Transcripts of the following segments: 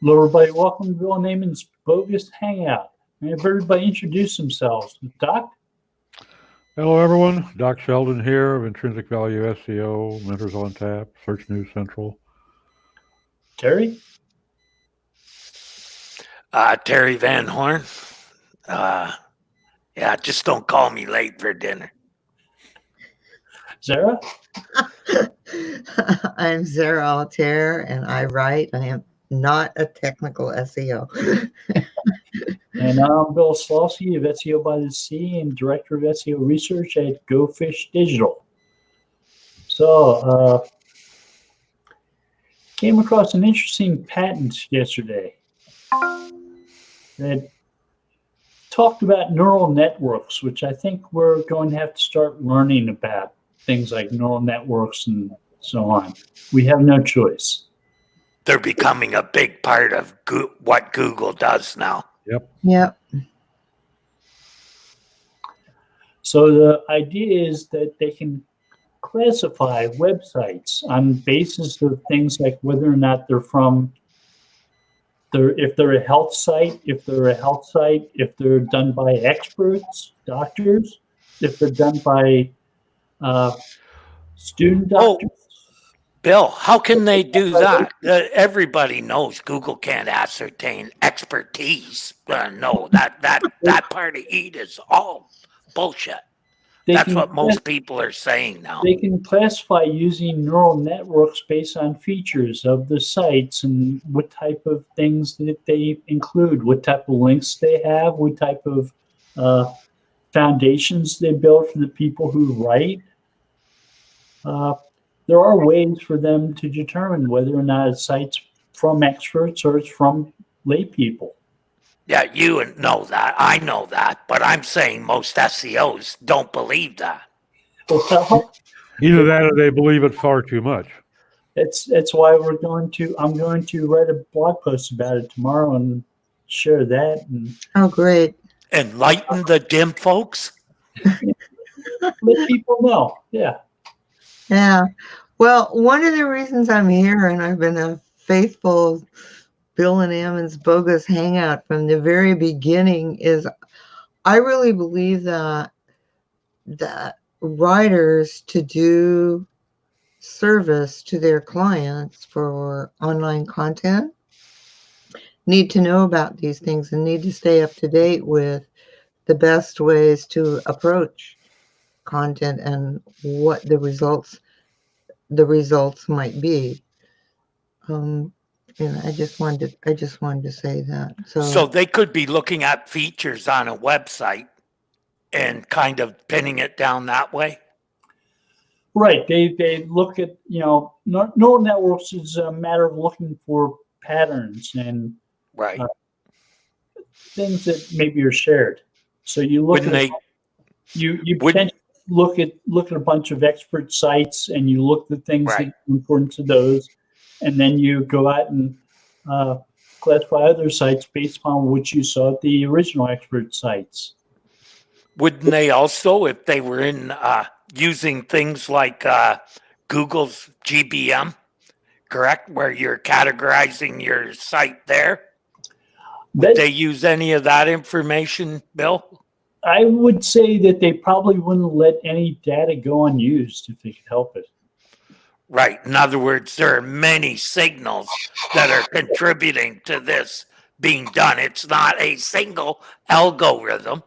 Hello, everybody. Welcome to Bill and Ammon's Bogus Hangout. May everybody introduce themselves. Doc? Hello, everyone. Doc Sheldon here of Intrinsic Value SEO, Mentors on Tap, Search News Central. Terry? Terry Van Horn. Just don't call me late for dinner. Zara? I'm Zara Altair, and I write. I am not a technical SEO. And I'm Bill Slawski of SEO by the Sea and Director of SEO Research at Go Fish Digital. So, came across an interesting patent yesterday that talked about neural networks, which I think we're going to have to start learning about things like neural networks and so on. We have no choice. They're becoming a big part of what Google does now. Yep. So the idea is that they can classify websites on basis of things like whether or not they're if they're a health site, if they're done by experts, doctors, if they're done by student doctors. Bill, how can they do that? Everybody knows Google can't ascertain expertise. No, that part of it is all bullshit. That's what most people are saying now. They can classify using neural networks based on features of the sites and what type of things that they include, what type of links they have, what type of foundations they build for the people who write. There are ways for them to determine whether or not a site's from experts or it's from lay people. Yeah, you know that. I know that. But I'm saying most SEOs don't believe that. Well, Either that or they believe it far too much. it's why I'm going to write a blog post about it tomorrow and share that. And Oh, great. Enlighten the dim folks. let people know. Yeah. Yeah. Well, one of the reasons I'm here, and I've been a faithful Bill and Ammon's Bogus Hangout from the very beginning, is I really believe that writers to do service to their clients for online content need to know about these things and need to stay up to date with the best ways to approach content and what the results might be. And I just wanted to say that. So they could be looking at features on a website and kind of pinning it down that way. Right. They look at, neural networks is a matter of looking for patterns and Right. Things that maybe are shared. So you look potentially look at a bunch of expert sites and you look at things that are important to those, and then you go out and classify other sites based upon what you saw at the original expert sites. Wouldn't they also, if they were in using things like Google's GBM, correct, where you're categorizing your site there? Would they use any of that information, Bill? I would say that they probably wouldn't let any data go unused if they could help it. Right. In other words, there are many signals that are contributing to this being done. It's not a single algorithm.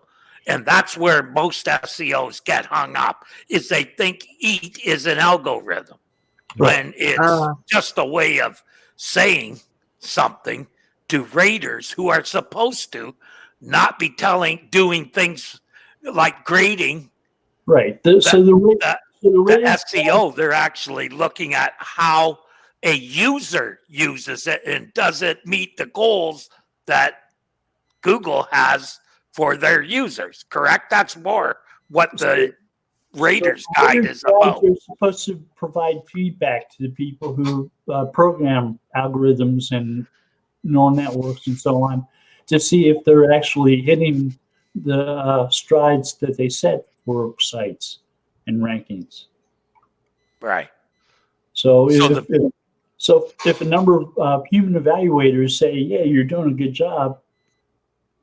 And that's where most SEOs get hung up, is they think EAT is an algorithm. When it's just a way of saying something to raters who are supposed to not be doing things like grading. Right. The SEO, they're actually looking at how a user uses it and does it meet the goals that Google has for their users, correct? That's more what the Raiders Guide is about. They're supposed to provide feedback to the people who program algorithms and neural networks and so on to see if they're actually hitting the strides that they set for sites and rankings. Right. So So if a number of human evaluators say, yeah, you're doing a good job,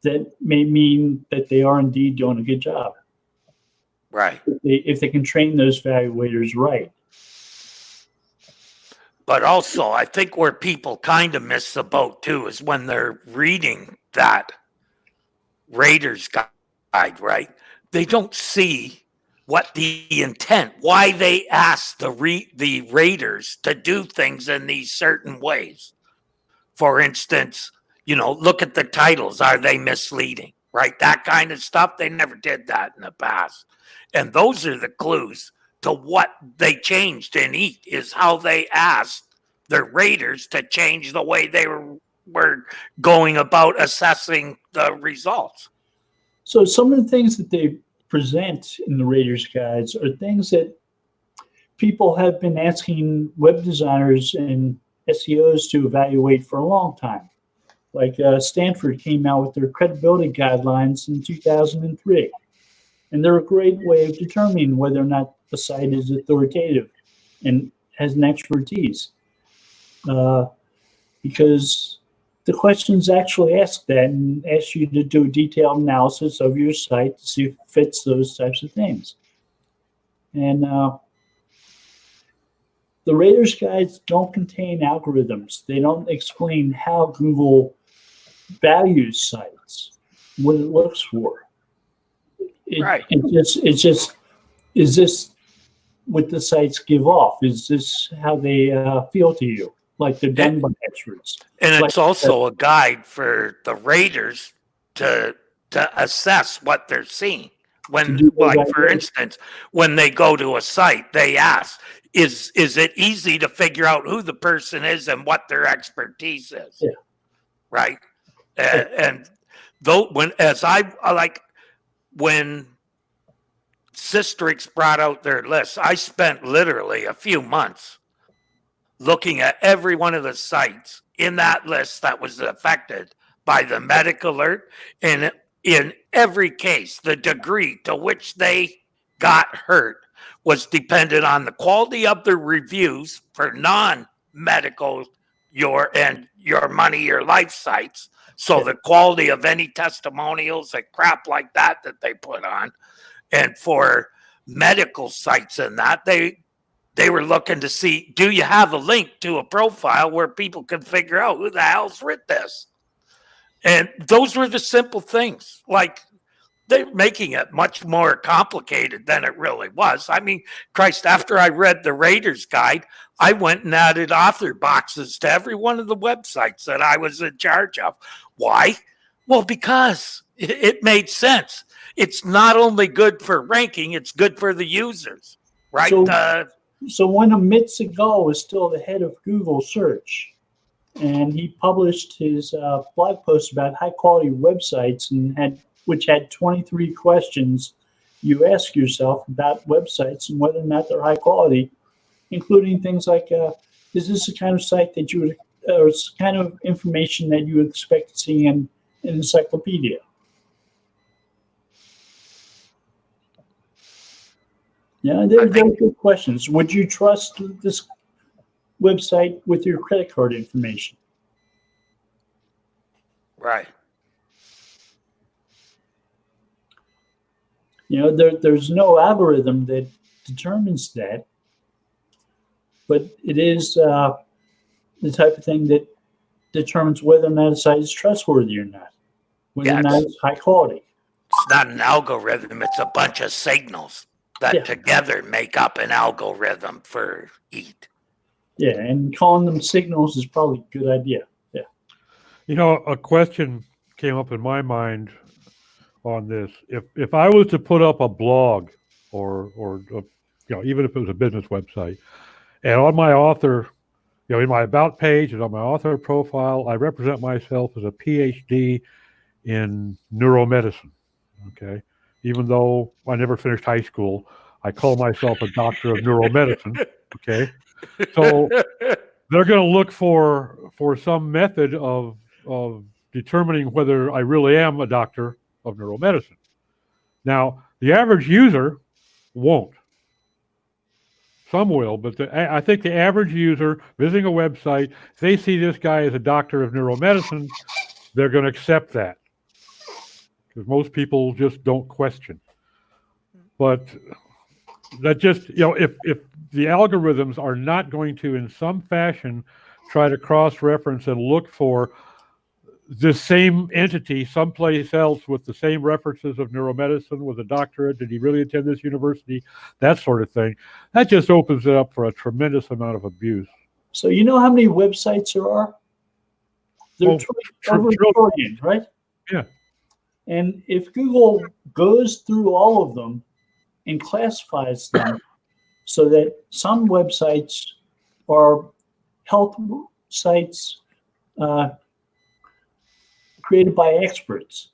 that may mean that they are indeed doing a good job. Right. If they can train those evaluators right. But also, I think where people kind of miss the boat too is when they're reading that Raiders guide, right? They don't see what the intent, why they asked the Raiders to do things in these certain ways. For instance, look at the titles. Are they misleading? Right? That kind of stuff. They never did that in the past. And those are the clues to what they changed in EAT, is how they asked the Raiders to change the way they were going about assessing the results. So some of the things that they present in the Raiders guides are things that people have been asking web designers and SEOs to evaluate for a long time. Like Stanford came out with their credibility guidelines in 2003. And they're a great way of determining whether or not the site is authoritative and has an expertise. Because the questions actually ask that and ask you to do a detailed analysis of your site to see if it fits those types of things. And the Raiders guides don't contain algorithms. They don't explain how Google values sites, what it looks for. Right. It's just, is this what the sites give off? Is this how they feel to you? Like they're done by experts. And it's also a guide for the Raiders to assess what they're seeing. When, like, for instance, when they go to a site, they ask, is it easy to figure out who the person is and what their expertise is? Yeah. Right. And though when Systrix brought out their list, I spent literally a few months looking at every one of the sites in that list that was affected by the medic alert. And in every case, the degree to which they got hurt was dependent on the quality of the reviews for non-medical your money, your life sites. So the quality of any testimonials and crap like that they put on. And for medical sites and that, they were looking to see, do you have a link to a profile where people can figure out who the hell's writ this? And those were the simple things. Like, they're making it much more complicated than it really was. I mean, Christ, after I read the Raiders guide, I went and added author boxes to every one of the websites that I was in charge of. Why? Well, because it made sense. It's not only good for ranking, it's good for the users, right? So when Amit Segal was still the head of Google search, and he published his blog post about high quality websites which had 23 questions you ask yourself about websites and whether or not they're high quality, including things like, is this the kind of site that you would, or kind of information that you would expect to see in an encyclopedia? Yeah, they're good questions. Would you trust this website with your credit card information? Right. There's no algorithm that determines that, but it is the type of thing that determines whether or not a site is trustworthy or not, whether or not it's high quality. It's not an algorithm, it's a bunch of signals that together make up an algorithm for EAT. Yeah, and calling them signals is probably a good idea. Yeah. A question came up in my mind on this. If I was to put up a blog or even if it was a business website, and on my author, in my about page and on my author profile, I represent myself as a PhD in neuromedicine. Okay. Even though I never finished high school, I call myself a doctor of neuromedicine. Okay. So they're going to look for some method of determining whether I really am a doctor of neuromedicine. Now, the average user won't. Some will, but I think the average user visiting a website, if they see this guy as a doctor of neuromedicine, they're going to accept that. Because most people just don't question. But that just, if the algorithms are not going to, in some fashion, try to cross-reference and look for the same entity someplace else with the same references of neuromedicine, with a doctorate, did he really attend this university, that sort of thing, that just opens it up for a tremendous amount of abuse. So you know how many websites there are? There are over a trillion, right? Yeah. And if Google goes through all of them and classifies them so that some websites are health sites created by experts,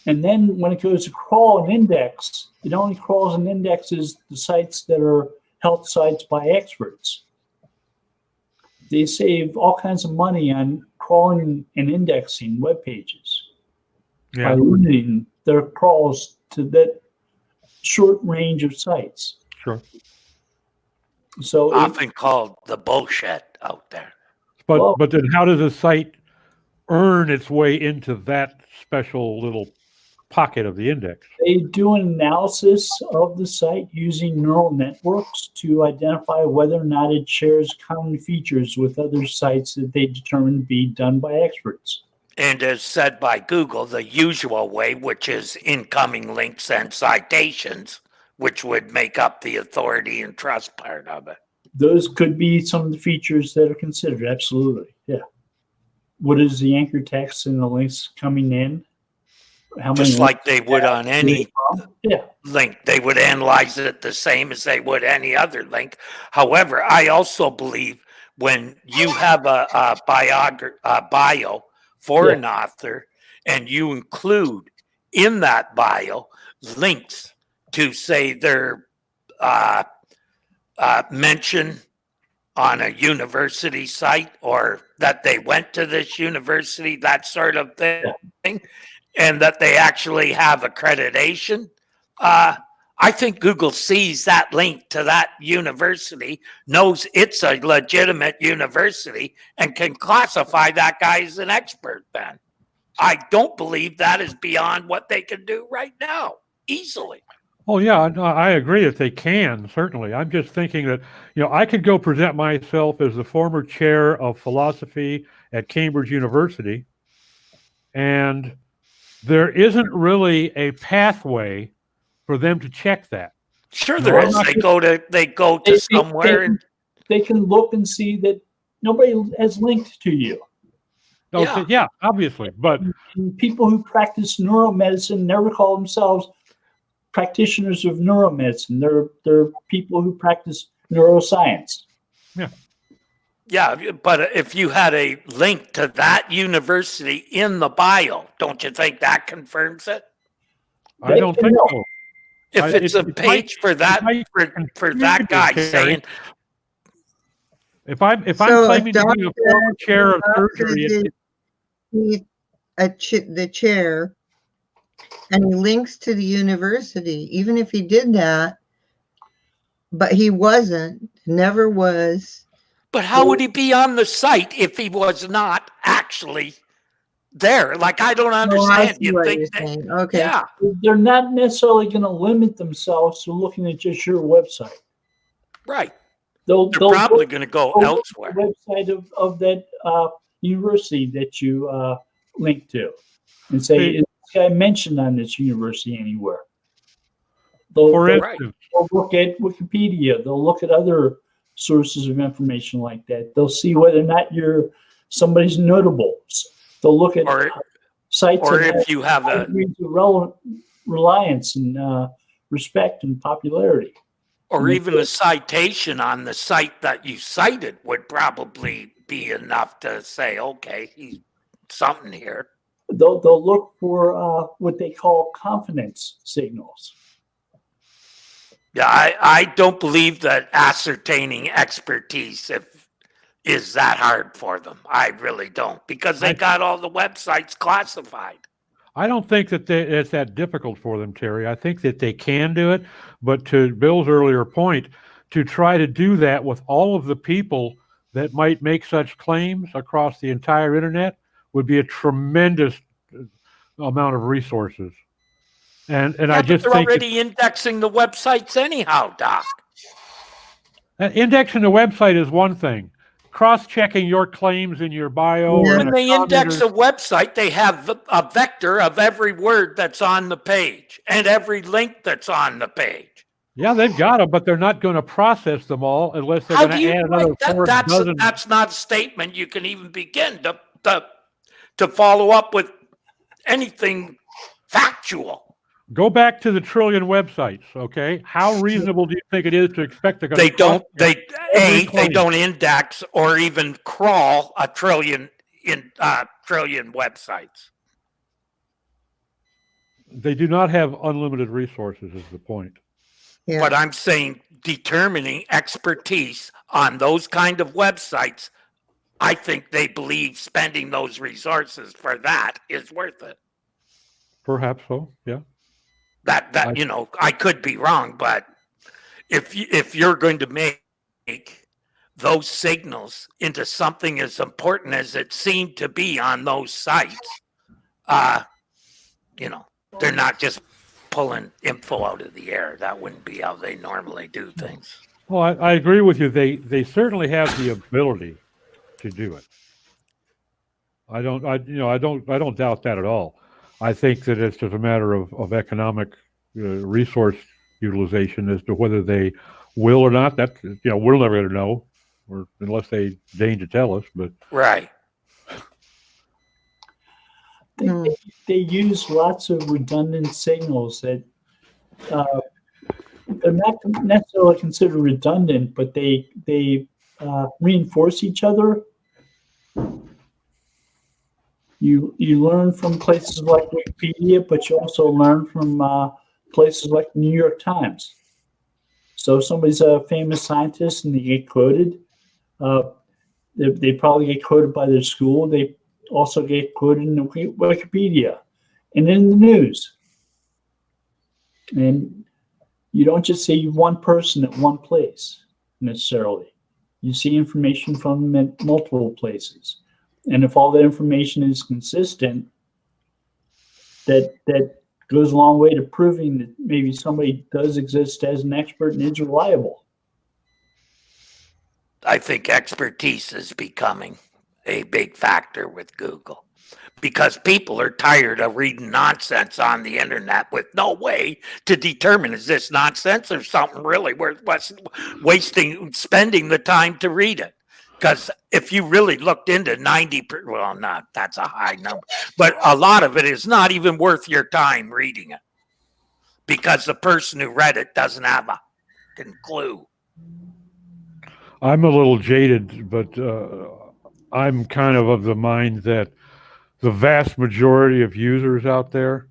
and then when it goes to crawl and index, it only crawls and indexes the sites that are health sites by experts. They save all kinds of money on crawling and indexing web pages by limiting their crawls to that short range of sites. Sure. So often called the bullshit out there. But then how does a site earn its way into that special little pocket of the index? They do an analysis of the site using neural networks to identify whether or not it shares common features with other sites that they determine to be done by experts. And as said by Google, the usual way, which is incoming links and citations, which would make up the authority and trust part of it. Those could be some of the features that are considered. Absolutely. Yeah. What is the anchor text and the links coming in? How many just like they would on any yeah. link. They would analyze it the same as they would any other link. However, I also believe when you have a bio for an author and you include in that bio links to say their mention on a university site or that they went to this university, that sort of thing, and that they actually have accreditation. I think Google sees that link to that university, knows it's a legitimate university, and can classify that guy as an expert then. I don't believe that is beyond what they can do right now, easily. Oh, yeah, no, I agree that they can, certainly. I'm just thinking that, I could go present myself as the former chair of philosophy at Cambridge University, and there isn't really a pathway for them to check that. Sure there is. They go to somewhere. They can look and see that nobody has linked to you. No, yeah, obviously. But and people who practice neuromedicine never call themselves practitioners of neuromedicine. They're people who practice neuroscience. Yeah. Yeah, but if you had a link to that university in the bio, don't you think that confirms it? I don't think so. If it's a page for that for that guy saying, if I'm claiming to be the former chair of surgery, the chair, and he links to the university, even if he did that, but he wasn't, never was. But how would he be on the site if he was not actually there? Like, I don't understand. You think that, okay. Yeah. They're not necessarily going to limit themselves to looking at just your website. Right. They're probably going to go elsewhere. The website of that university that you link to and say, is this guy mentioned on this university anywhere? They'll look at Wikipedia. They'll look at other sources of information like that. They'll see whether or not somebody's notable. They'll look at sites or if you have a relevant reliance and respect and popularity. Or even a citation on the site that you cited would probably be enough to say, okay, he's something here. They'll look for what they call confidence signals. Yeah, I don't believe that ascertaining expertise is that hard for them. I really don't, because they got all the websites classified. I don't think that it's that difficult for them, Terry. I think that they can do it, but to Bill's earlier point, to try to do that with all of the people that might make such claims across the entire internet would be a tremendous amount of resources. And I just they're think already indexing the websites anyhow, Doc. Indexing the website is one thing. Cross-checking your claims in your bio. Yeah. Or When they index a website, they have a vector of every word that's on the page and every link that's on the page. Yeah, they've got them, but they're not going to process them all unless they're going to add another 4 dozen. That's not a statement you can even begin to follow up with anything factual. Go back to the trillion websites, okay? How reasonable do you think it is to expect they're going They to they don't index or even crawl a trillion websites. They do not have unlimited resources is the point. Yeah. But I'm saying determining expertise on those kind of websites, I think they believe spending those resources for that is worth it. Perhaps so, yeah. That you know, I could be wrong, but if you're going to make those signals into something as important as it seemed to be on those sites, you know, they're not just pulling info out of the air. That wouldn't be how they normally do things. Well, I agree with you. They certainly have the ability to do it. I don't doubt that at all. I think that it's just a matter of economic resource utilization as to whether they will or not. That we're never going to know, or unless they deign to tell us. But right, they use lots of redundant signals that they're not necessarily considered redundant, but they reinforce each other. You learn from places like Wikipedia, but you also learn from places like the New York Times. So if somebody's a famous scientist and they get quoted, they probably get quoted by their school. They also get quoted in Wikipedia and in the news. And you don't just see one person at one place necessarily. You see information from them at multiple places. And if all that information is consistent, that goes a long way to proving that maybe somebody does exist as an expert and is reliable. I think expertise is becoming a big factor with Google because people are tired of reading nonsense on the internet with no way to determine is this nonsense or something really worth spending the time to read it. Because if you really looked into 90%, well, not that's a high number, but a lot of it is not even worth your time reading it because the person who read it doesn't have a clue. I'm a little jaded, but I'm kind of the mind that the vast majority of users out there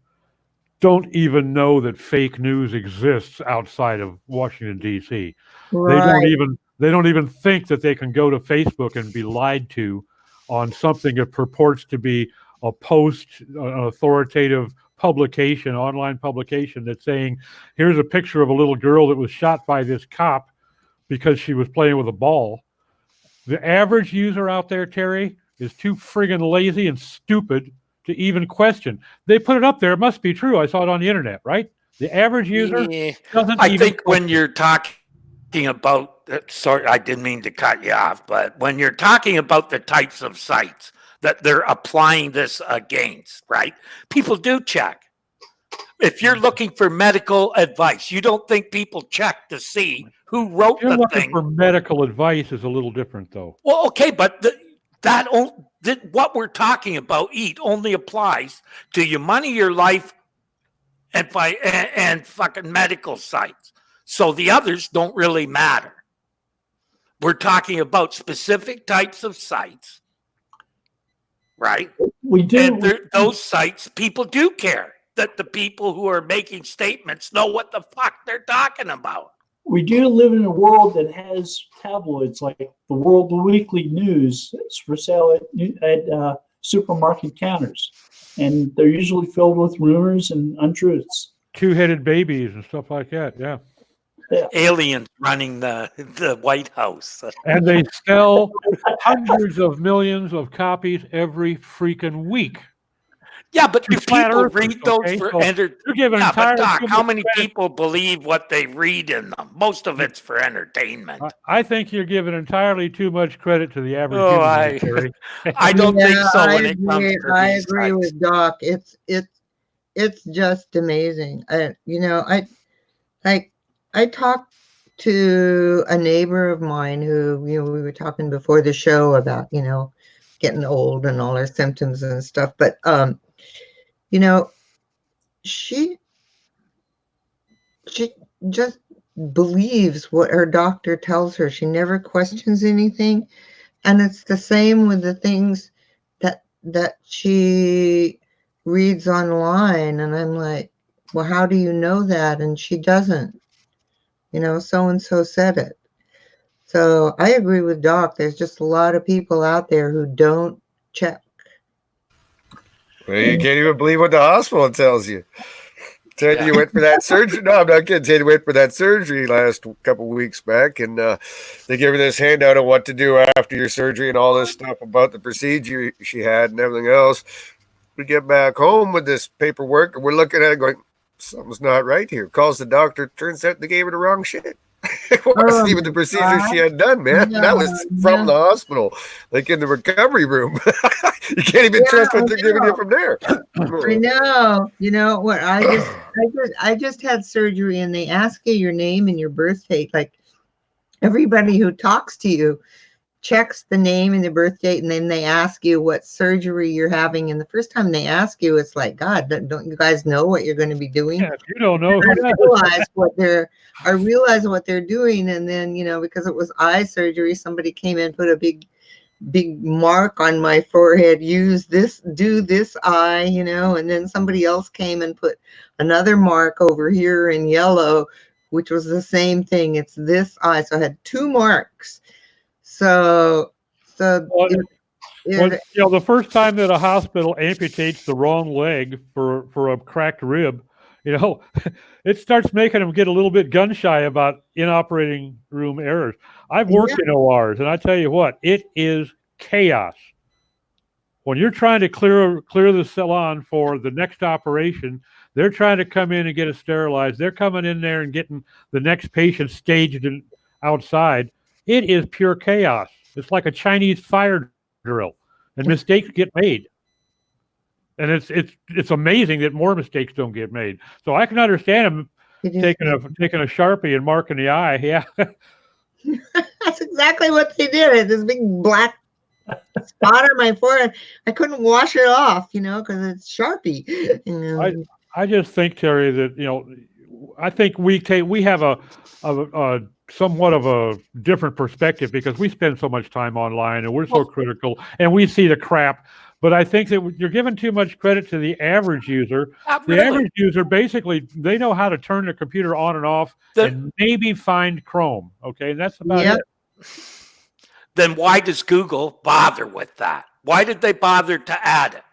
don't even know that fake news exists outside of Washington, D.C. Right. They don't even think that they can go to Facebook and be lied to on something that purports to be an authoritative publication, online publication that's saying, here's a picture of a little girl that was shot by this cop because she was playing with a ball. The average user out there, Terry, is too friggin' lazy and stupid to even question. They put it up there. It must be true. I saw it on the internet, right? The average user doesn't I think when you're talking about, sorry, I didn't mean to cut you off, but when you're talking about the types of sites that they're applying this against, right? People do check. If you're looking for medical advice, you don't think people check to see who wrote the the thing. For medical advice is a little different, though. Well, okay, but what we're talking about, only applies to your money, your life, and fucking medical sites. So the others don't really matter. We're talking about specific types of sites, right? We do. And those sites, people do care that the people who are making statements know what the fuck they're talking about. We do live in a world that has tabloids like the World Weekly News. It's for sale at supermarket counters. And they're usually filled with rumors and untruths. Two-headed babies and stuff like that, yeah. aliens running the White House. And they sell hundreds of millions of copies every freaking week. Yeah, but do Flat people earthers, read those okay? for So entertainment? you're giving Yeah, but entirely Doc, too how much many credit. people believe what they read in them? Most of it's for entertainment. I think you're giving entirely too much credit to the average Oh, human. Terry. I don't think so I when it comes agree. to I these agree sites. with Doc. It's just amazing. I talked to a neighbor of mine who, we were talking before the show about, getting old and all our symptoms and stuff. But, she just believes what her doctor tells her. She never questions anything. And it's the same with the things that she reads online. And I'm like, well, how do you know that? And she doesn't. So-and-so said it. So I agree with Doc. There's just a lot of people out there who don't check. Well, you can't even believe what the hospital tells you. Tell you went for that surgery. No, I'm not kidding. Tell you went for that surgery last couple weeks back, and they gave her this handout on what to do after your surgery and all this stuff about the procedure she had and everything else. We get back home with this paperwork, and we're looking at it going, something's not right here. Calls the doctor. Turns out they gave her the wrong shit. It wasn't even the procedure she had done, man. Yeah, That was from the hospital, like in the recovery room. You can't even trust what they're giving you from there. I know. You know what? I just had surgery, and they ask you your name and your birth date. Like, everybody who talks to you checks the name and the birth date, and then they ask you what surgery you're having. And the first time they ask you, it's like, God, don't you guys know what you're going to be doing? Yeah, if you don't know, I realize what they're doing. And then, because it was eye surgery, somebody came in, put a big mark on my forehead, do this eye, and then somebody else came and put another mark over here in yellow, which was the same thing. It's this eye. So I had two marks. So the first time that a hospital amputates the wrong leg for a cracked rib, it starts making them get a little bit gun shy about in operating room errors. I've worked in ORs, and I tell you what, it is chaos. When you're trying to clear the salon for the next operation, they're trying to come in and get it sterilized. They're coming in there and getting the next patient staged outside. It is pure chaos. It's like a Chinese fire drill, and mistakes get made. And it's amazing that more mistakes don't get made. So I can understand them taking a Sharpie and marking the eye. Yeah, that's exactly what they did. This big black spot on my forehead. I couldn't wash it off, because it's Sharpie. I just think, Terry, that I think we have a somewhat of a different perspective because we spend so much time online and we're so critical and we see the crap. But I think that you're giving too much credit to the average user. The average user, basically, they know how to turn the computer on and off and maybe find Chrome. Okay, and that's about it. Then why does Google bother with that? Why did they bother to add it?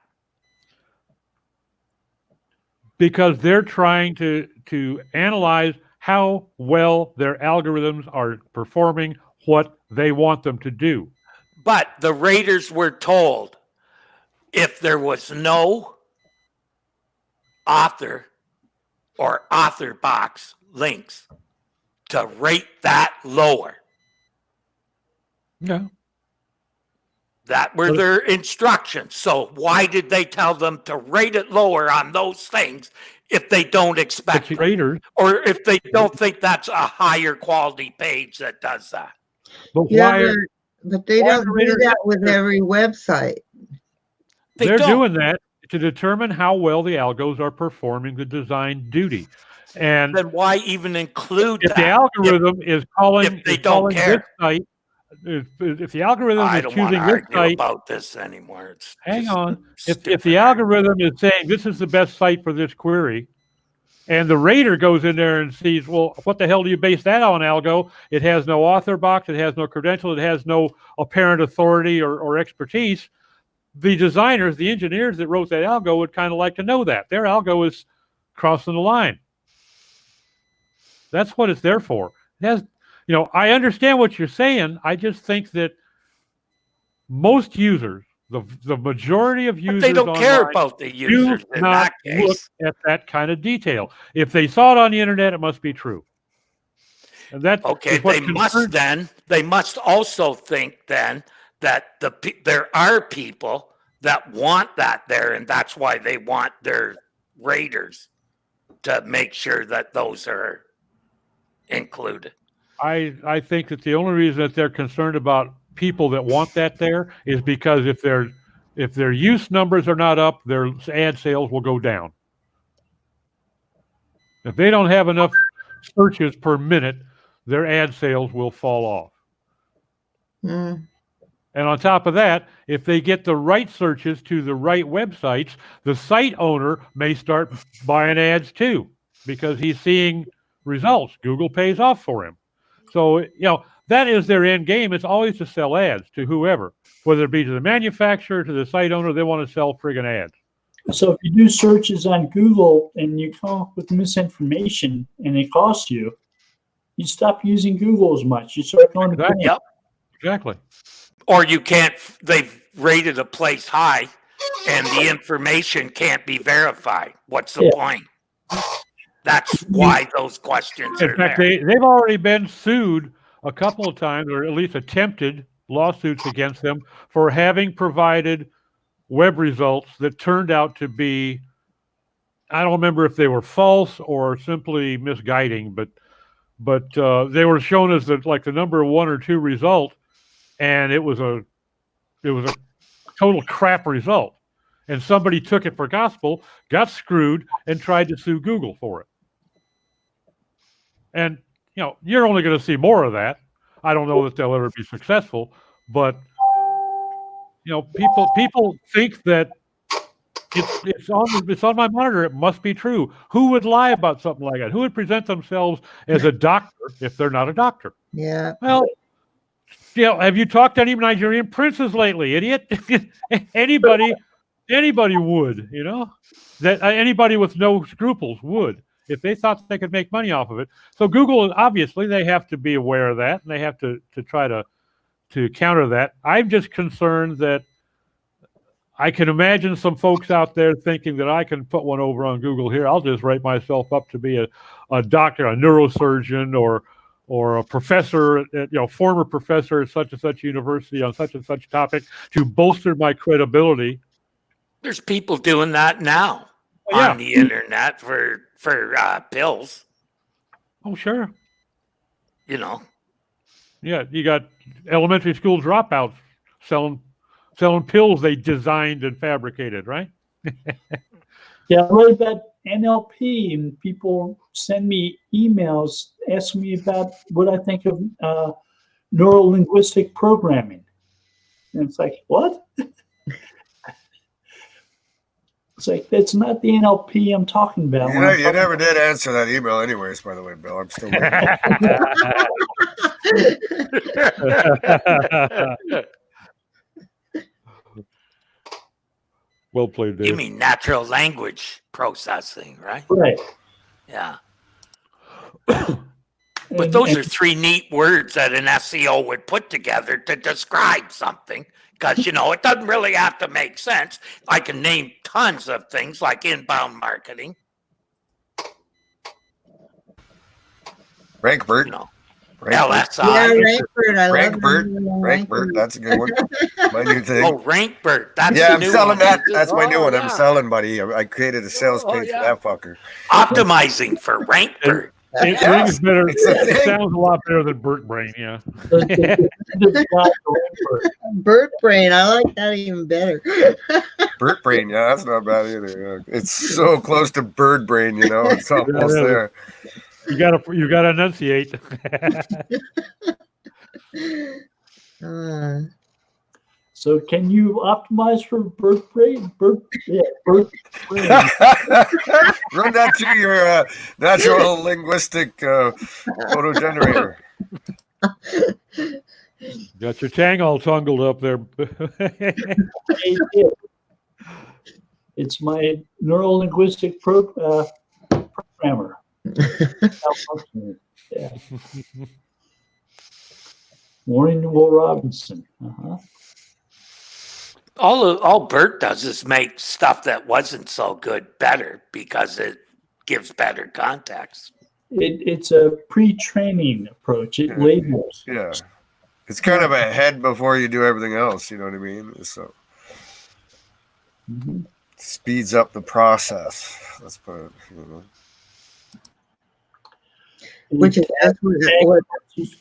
Because they're trying to analyze how well their algorithms are performing what they want them to do. But the raters were told if there was no author or author box links to rate that lower. Yeah. That were their instructions. So why did they tell them to rate it lower on those things if they don't expect it? Or if they don't think that's a higher quality page that does that? But but they don't do that with every website. They're doing that to determine how well the algos are performing the design duty. And then why even include if that? The algorithm is calling, if they don't care. This site, if the algorithm I is don't choosing want to this argue site, about this anymore. It's hang on. If the algorithm is saying this is the best site for this query, and the rater goes in there and sees, well, what the hell do you base that on, algo? It has no author box, it has no credential, it has no apparent authority or expertise. The designers, the engineers that wrote that algo would kind of like to know that. Their algo is crossing the line. That's what it's there for. It has, I understand what you're saying. I just think that most users, the majority of users, they don't care online about the users do in not that look case. at that kind of detail. If they saw it on the internet, it must be true. And that's Okay, they must also think then that there are people that want that there, and that's why they want their raters to make sure that those are included. I think that the only reason that they're concerned about people that want that there is because if their use numbers are not up, their ad sales will go down. If they don't have enough searches per minute, their ad sales will fall off. Mm. And on top of that, if they get the right searches to the right websites, the site owner may start buying ads too, because he's seeing results. Google pays off for him. So, that is their end game. It's always to sell ads to whoever, whether it be to the manufacturer, to the site owner, they want to sell friggin' ads. So if you do searches on Google and you come up with misinformation and it costs you, you stop using Google as much. You start going to Bing. Yep. Exactly. Or they've rated a place high and the information can't be verified. What's the point? That's why those questions are in fact, there. they've already been sued a couple of times, or at least attempted lawsuits against them for having provided web results that turned out to be, I don't remember if they were false or simply misguiding, but they were shown as the number 1 or 2 result, and it was a total crap result. And somebody took it for gospel, got screwed, and tried to sue Google for it. And you're only going to see more of that. I don't know that they'll ever be successful, but people think that it's on my monitor. It must be true. Who would lie about something like that? Who would present themselves as a doctor if they're not a doctor? Yeah. Well, have you talked to any Nigerian princes lately, idiot? Anybody would, that anybody with no scruples would, if they thought they could make money off of it. So Google, obviously, they have to be aware of that, and they have to try to counter that. I'm just concerned that I can imagine some folks out there thinking that I can put one over on Google here. I'll just write myself up to be a doctor, a neurosurgeon, or a professor, former professor at such and such university on such and such topic to bolster my credibility. There's people doing that now on the internet for pills. Oh, sure. Yeah, you got elementary school dropouts selling pills they designed and fabricated, right? Yeah, I read about NLP, and people send me emails asking me about what I think of neuro-linguistic programming. And it's like, what? It's like, that's not the NLP I'm talking about. You never did answer that email anyways, by the way, Bill. I'm still waiting. Well played, Dave. You mean natural language processing, right? Right. Yeah. But those are 3 neat words that an SEO would put together to describe something, because, it doesn't really have to make sense. I can name tons of things like inbound marketing. Rankbird. LSI. Yeah, Rankbird. That's a good one. My new thing. Oh, Rankbird. That's I'm new selling one. that. That's my new one. Yeah. I'm selling, buddy. I created a sales page for that fucker. Optimizing for Rankbird. It rings better. It sounds a lot better than Burt Brain, yeah. Burt Brain, I like that even better. Burt Brain, yeah, that's not bad either. It's so close to Bird Brain, it's almost there. You gotta enunciate. So can you optimize for Burt Brain? Burt Brain. Run that through your natural linguistic photo generator. Got your tang all tangled up there. It's my neuro-linguistic programmer. Malfunctioning. Yeah. Morning to Will Robinson. Uh-huh. All Bert does is make stuff that wasn't so good better because it gives better context. It's a pre-training approach. It labels. Yeah. It's kind of a head before you do everything else. You know what I mean? So speeds up the process. Let's put it. Which is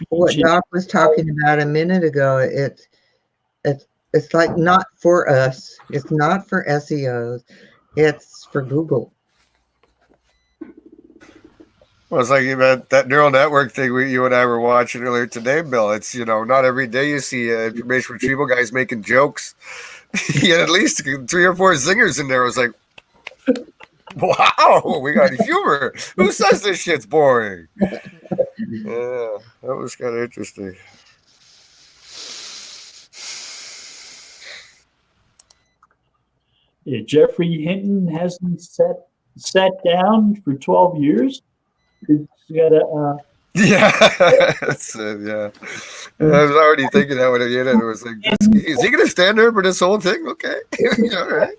what Doc was talking about a minute ago. It's like not for us. It's not for SEOs. It's for Google. Well, it's like that neural network thing you and I were watching earlier today, Bill. It's, not every day you see information retrieval guys making jokes. He had at least 3 or 4 zingers in there. I was like, wow, we got humor. Who says this shit's boring? Yeah, that was kind of interesting. Yeah, Jeffrey Hinton hasn't sat down for 12 years. He's got a yeah. I was already thinking that when I did it. It was like, is he going to stand there for this whole thing? Okay, all right.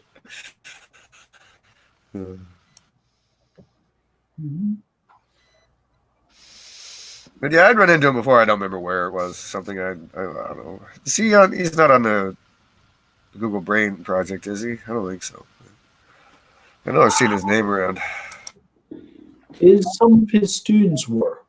But yeah, I'd run into him before. I don't remember where it was. Something I don't know. See, he's not on the Google Brain project, is he? I don't think so. I know I've seen his name around. Some of his students were.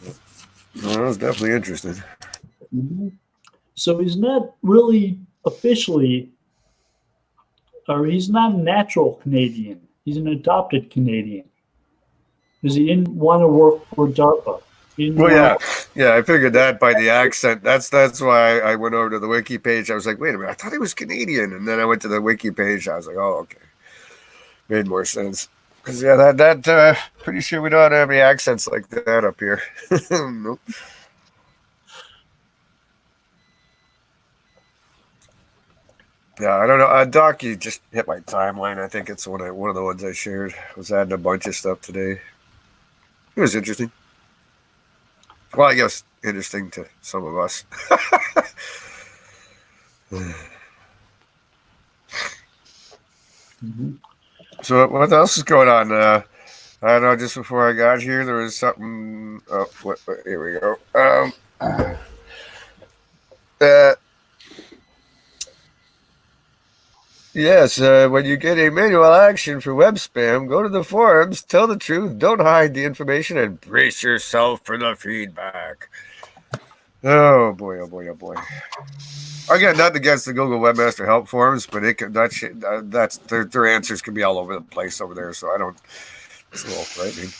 Well, that was definitely interesting. So he's not really officially, or he's not a natural Canadian. He's an adopted Canadian because he didn't want to work for DARPA. Well, yeah, I figured that by the accent. That's why I went over to the wiki page. I was like, wait a minute, I thought he was Canadian, and then I went to the wiki page. I was like, oh, okay, made more sense. Because that pretty sure we don't have any accents like that up here. Nope. Yeah, I don't know. Doc, you just hit my timeline. I think it's one of the ones I shared. I was adding a bunch of stuff today. It was interesting. Well, I guess interesting to some of us. So what else is going on? I don't know. Just before I got here, there was something. Oh, here we go. Yes, when you get a manual action for web spam, go to the forums, tell the truth, don't hide the information, and brace yourself for the feedback. Oh boy, oh boy, oh boy. Again, nothing against the Google Webmaster Help forums, but that's their answers can be all over the place over there, so I don't. It's a little frightening.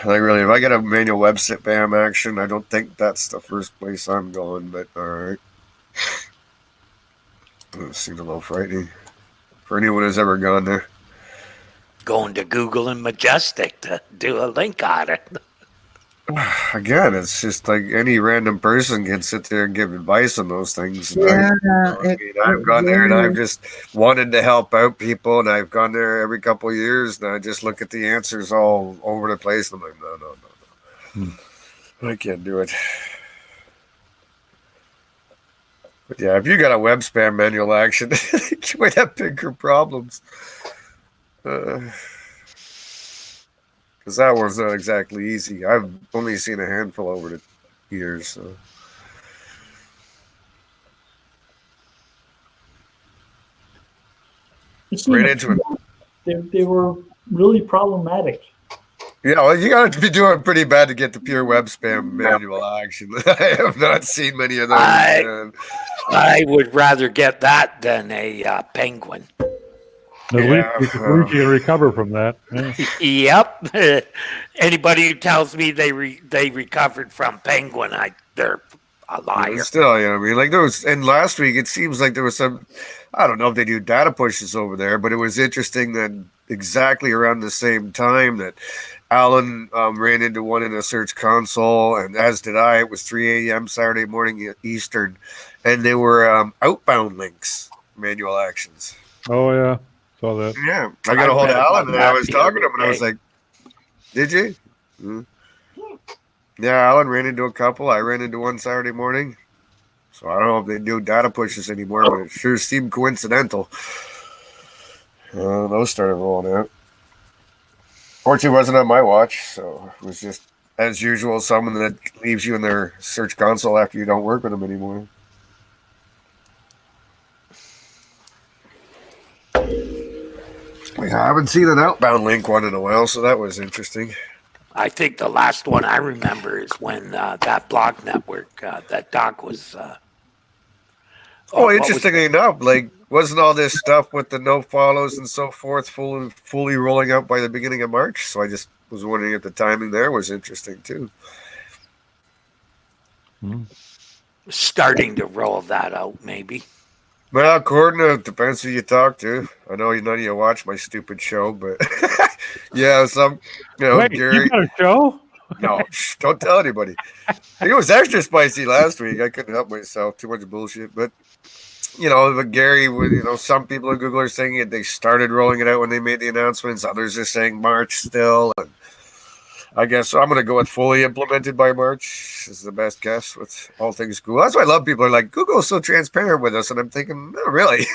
Like really, if I get a manual web spam action, I don't think that's the first place I'm going, but all right. It seemed a little frightening for anyone who's ever gone there. Going to Google and Majestic to do a link on it. Again, it's just like any random person can sit there and give advice on those things. Yeah, I've gone there and I've just wanted to help out people, and I've gone there every couple of years, and I just look at the answers all over the place, and I'm like, no. I can't do it. But yeah, if you got a web spam manual action, you might have bigger problems. Because that one's not exactly easy. I've only seen a handful over the years. So. Right into it. They were really problematic. Yeah, well, you got to be doing pretty bad to get the pure web spam manual action. I have not seen many of those. I would rather get that than a penguin. At least you can recover from that. Yeah. Yep. Anybody who tells me they recovered from penguin, they're a liar. Yeah, still, I mean, like there was, and last week it seems like there was some. I don't know if they do data pushes over there, but it was interesting that exactly around the same time that Alan ran into one in a search console, and as did I. It was 3 a.m. Saturday morning Eastern, and they were outbound links, manual actions. Oh yeah, saw that. Yeah, I got a hold of Alan, and I was talking to him, and I was day. like, "Did you?" Yeah, Alan ran into a couple. I ran into one Saturday morning. So I don't know if they do data pushes anymore, but it sure seemed coincidental. Those started rolling out. Fortunately, it wasn't on my watch, so it was just, as usual, someone that leaves you in their search console after you don't work with them anymore. Yeah, I haven't seen an outbound link one in a while, so that was interesting. I think the last one I remember is when that blog network, that Doc was. Interestingly enough, like, wasn't all this stuff with the no follows and so forth fully rolling out by the beginning of March? So I just was wondering if the timing there was interesting too. Starting to roll that out, maybe. Well, according to, depends who you talk to. I know none of you watch my stupid show, but yeah, Wait, Gary. You got a show? No, don't tell anybody. It was extra spicy last week. I couldn't help myself. Too much bullshit. But, but Gary, some people at Google are saying it. They started rolling it out when they made the announcements. Others are saying March still. And I guess I'm going to go with fully implemented by March. This is the best guess with all things Google. That's why I love people are like, Google's so transparent with us. And I'm thinking, no, really?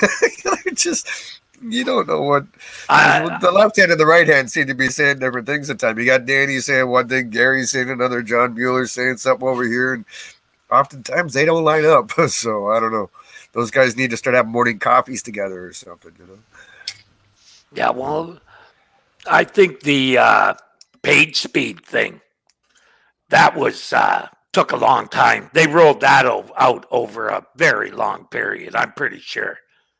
You don't know what the left hand and the right hand seem to be saying different things at times. You got Danny saying one thing, Gary saying another, John Mueller saying something over here, and oftentimes they don't line up. So I don't know. Those guys need to start having morning coffees together or something, Yeah, well, I think the page speed thing that was took a long time. They rolled that out over a very long period. I'm pretty sure.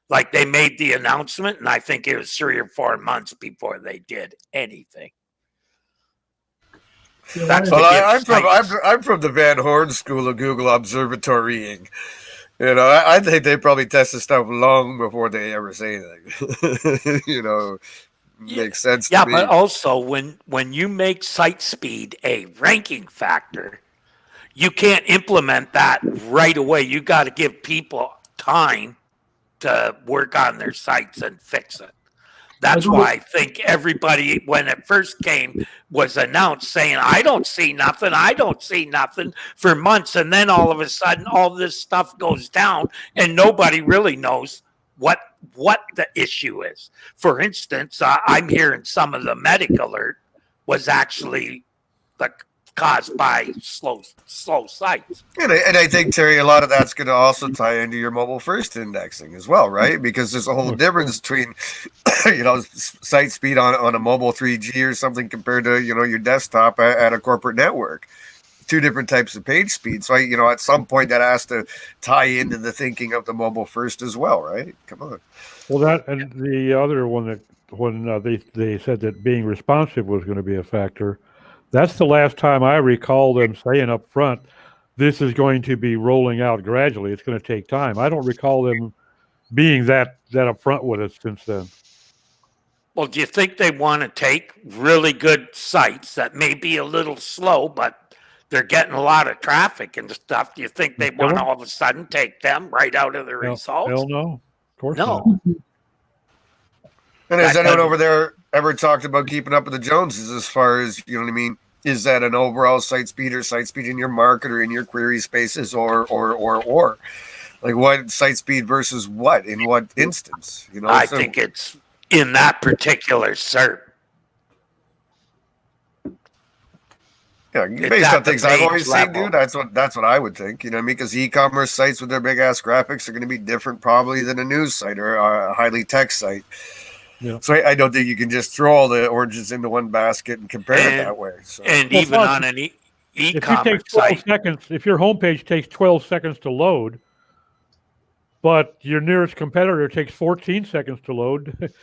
Like they made the announcement, and I think it was 3 or 4 months before they did anything. I'm from the Van Horn School of Google Observatorying. I think they probably test the stuff long before they ever say anything. Makes sense. Yeah, to me. but also when you make site speed a ranking factor, you can't implement that right away. You got to give people time to work on their sites and fix it. That's why I think everybody, when it first came, was announced saying, I don't see nothing for months. And then all of a sudden, all this stuff goes down and nobody really knows what the issue is. For instance, I'm hearing some of the medic alert was actually caused by slow sites. And I think, Terry, a lot of that's going to also tie into your mobile first indexing as well, right? Because there's a whole difference between, site speed on a mobile 3G or something compared to, your desktop at a corporate network. Two different types of page speed. So, at some point that has to tie into the thinking of the mobile first as well, right? Come on. Well, that and the other one that when they said that being responsive was going to be a factor. That's the last time I recall them saying up front, this is going to be rolling out gradually. It's going to take time. I don't recall them being that upfront with us since then. Well, do you think they want to take really good sites that may be a little slow, but they're getting a lot of traffic and stuff? Do you think they want to all of a sudden take them right out of the results? Hell no. Of course not. And has anyone over there ever talked about keeping up with the Joneses as far as, you know what I mean? Is that an overall site speed in your market or in your query spaces or like what site speed versus what in what instance? I think it's in that particular cert. Yeah, based on things I've always seen, dude, that's what I would think. You know what I mean? Because e-commerce sites with their big ass graphics are going to be different probably than a news site or a highly tech site. Yeah. So I don't think you can just throw all the oranges into one basket and compare it that way. So. And even on an e-commerce site, if your homepage takes 12 seconds to load, but your nearest competitor takes 14 seconds to load,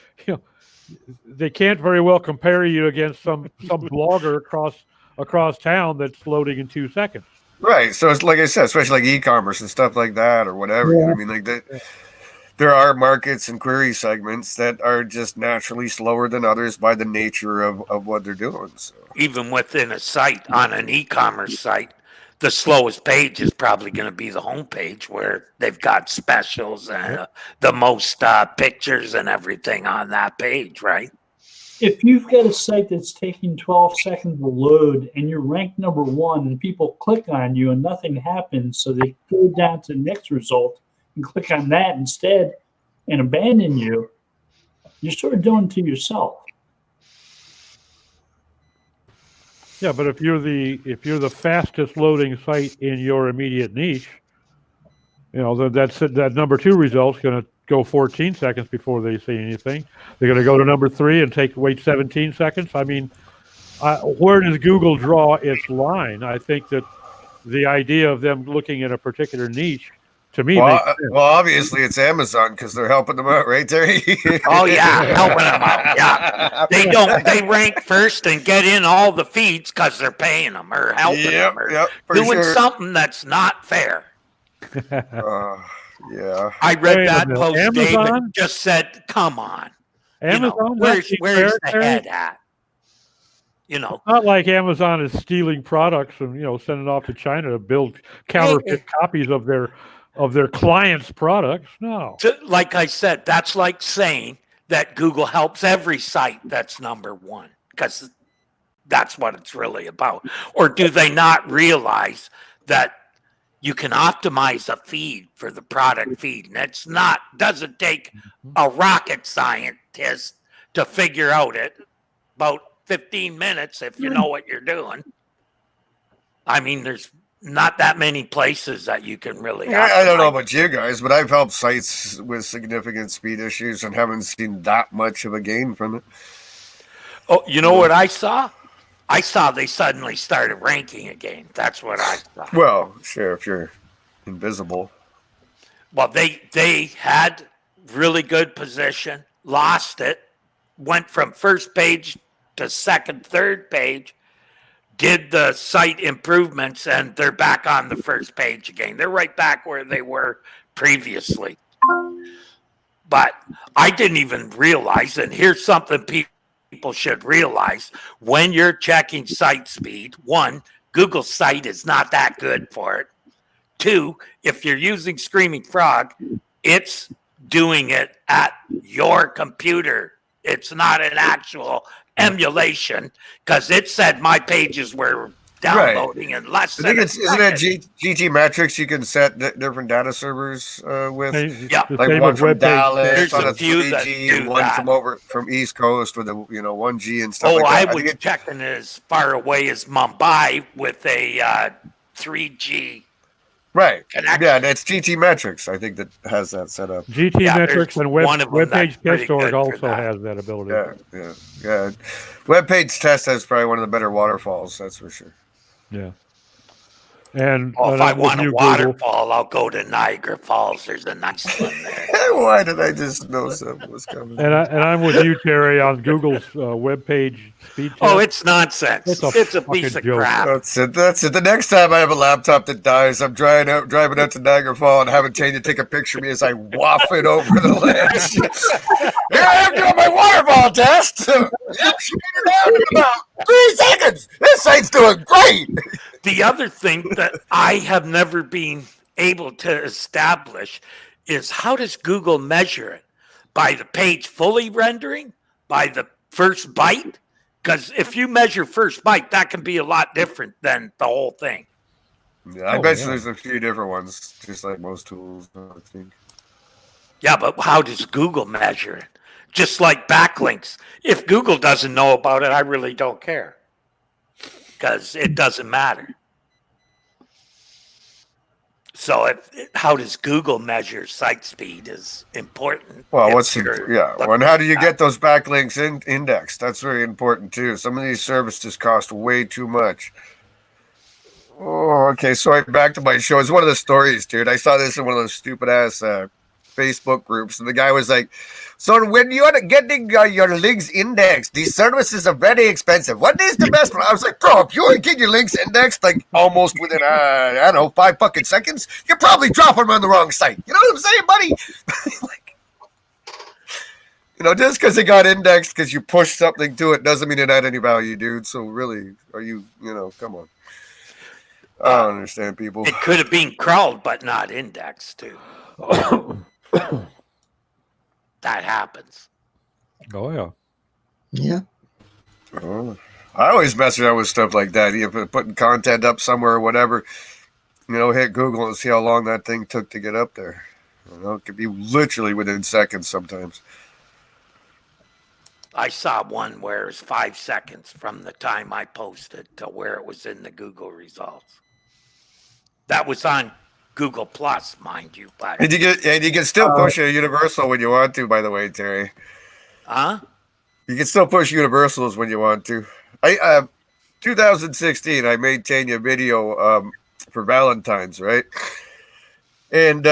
they can't very well compare you against some blogger across town that's loading in 2 seconds. Right. So it's like I said, especially like e-commerce and stuff like that or whatever. Yeah. You know what I mean? Like that. Yeah. There are markets and query segments that are just naturally slower than others by the nature of what they're doing. So. Even within a site, on an e-commerce site, the slowest page is probably going to be the home page where they've got specials and the most pictures and everything on that page, right? If you've got a site that's taking 12 seconds to load and you're ranked number 1 and people click on you and nothing happens, so they go down to the next result and click on that instead and abandon you, you're sort of doing it to yourself. Yeah, but if you're the fastest loading site in your immediate niche, then that number 2 result's going to go 14 seconds before they see anything. They're going to go to number 3 and wait 17 seconds. I mean, where does Google draw its line? I think that the idea of them looking at a particular niche, to me, makes sense. Well, obviously it's Amazon because they're helping them out, right, Terry? Oh yeah, helping them out. Yeah, they rank first and get in all the feeds because they're paying them or helping them or doing something that's not fair. Yeah, I read that minute. post. Amazon? David just said, "Come on, Amazon, where's the head at?" It's not like Amazon is stealing products and sending off to China to build counterfeit copies of their clients' products. No. Like I said, that's like saying that Google helps every site that's number 1 because that's what it's really about. Or do they not realize that you can optimize a feed for the product feed, and doesn't take a rocket scientist to figure out it about 15 minutes if you know what you're doing. I mean, there's not that many places that you can really. I don't know about you guys, but I've helped sites with significant speed issues and haven't seen that much of a gain from it. Oh, you know what I saw? I saw they suddenly started ranking again. That's what I saw. Well, sure, if you're invisible. Well, they had really good position, lost it, went from first page to second, third page, did the site improvements, and they're back on the first page again. They're right back where they were previously. But I didn't even realize, and here's something people should realize, when you're checking site speed, 1, Google's site is not that good for it. 2, if you're using Screaming Frog, it's doing it at your computer. It's not an actual emulation because it said my pages were downloading in less than a second. Isn't that GT Metrics you can set different data servers with? Yeah, like one from Dallas There's on a a few 3G, and one from East Coast with a 1G and stuff Oh, like that. I was checking as far away as Mumbai with a 3G. Right. connection. Yeah, that's GT Metrics. I think that has that set up. GT Metrics and that's WebPage pretty Test.org good also for that. has that ability. Yeah. WebPage Test has probably one of the better waterfalls, that's for sure. Yeah. And If I want a Google. waterfall, I'll go to Niagara Falls. There's a nice one there. Why did I just know something was coming? And I'm with you, Terry, on Google's webpage speed test. Oh, it's nonsense. It's a piece of fucking joke. crap. That's it. The next time I have a laptop that dies, I'm driving out to Niagara Falls and having Tanya take a picture of me as I waft it over the ledge. Here I am doing my waterfall test. I'm shooting it out in about 3 seconds. This site's doing great. The other thing that I have never been able to establish is how does Google measure it? By the page fully rendering? By the first byte? Because if you measure first byte, that can be a lot different than the whole thing. Yeah, I bet you there's a few different ones, just like most tools, I think. Yeah, but how does Google measure it? Just like backlinks. If Google doesn't know about it, I really don't care. Because it doesn't matter. So how does Google measure site speed is important. Well, and how do you get those backlinks indexed? That's very important too. Some of these services cost way too much. Oh, okay. So back to my show. It's one of the stories, dude. I saw this in one of those stupid ass Facebook groups, and the guy was like, so when you are getting your links indexed, these services are very expensive. What is the best one? I was like, bro, if you want to get your links indexed like almost within 5 fucking seconds, you're probably dropping them on the wrong site. You know what I'm saying, buddy? Just because it got indexed because you pushed something to it doesn't mean it had any value, dude. So really, are you come on. I don't understand people. It could have been crawled, but not indexed too. That happens. Oh yeah. Yeah. Oh, I always mess around with stuff like that. You putting content up somewhere or whatever, hit Google and see how long that thing took to get up there. It could be literally within seconds sometimes. I saw one where it's 5 seconds from the time I posted to where it was in the Google results. That was on Google Plus, mind you. But And you can still push a universal when you want to, by the way, Terry. huh? You can still push universals when you want to. 2016, I made Tanya a video for Valentine's, right? And